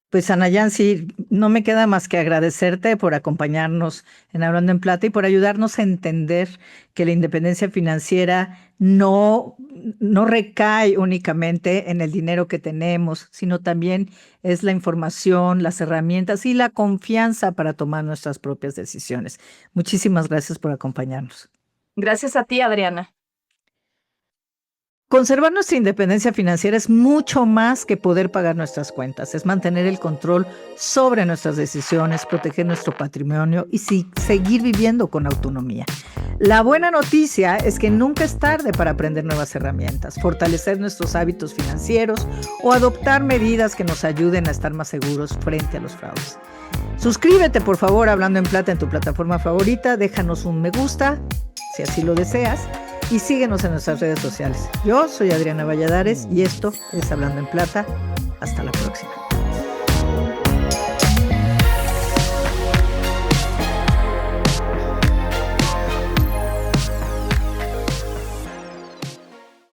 [SPEAKER 1] Pues Ana Yancy, no me queda más que agradecerte por acompañarnos en Hablando en Plata y por ayudarnos a entender que la independencia financiera no recae únicamente en el dinero que tenemos, sino también es la información, las herramientas y la confianza para tomar nuestras propias decisiones. Muchísimas gracias por acompañarnos.
[SPEAKER 2] Gracias a ti, Adriana.
[SPEAKER 1] Conservar nuestra independencia financiera es mucho más que poder pagar nuestras cuentas, es mantener el control sobre nuestras decisiones, proteger nuestro patrimonio y seguir viviendo con autonomía. La buena noticia es que nunca es tarde para aprender nuevas herramientas, fortalecer nuestros hábitos financieros o adoptar medidas que nos ayuden a estar más seguros frente a los fraudes. Suscríbete, por favor, Hablando en Plata en tu plataforma favorita, déjanos un me gusta, si así lo deseas, y síguenos en nuestras redes sociales. Yo soy Adriana Valladares y esto es Hablando en Plata. Hasta la próxima.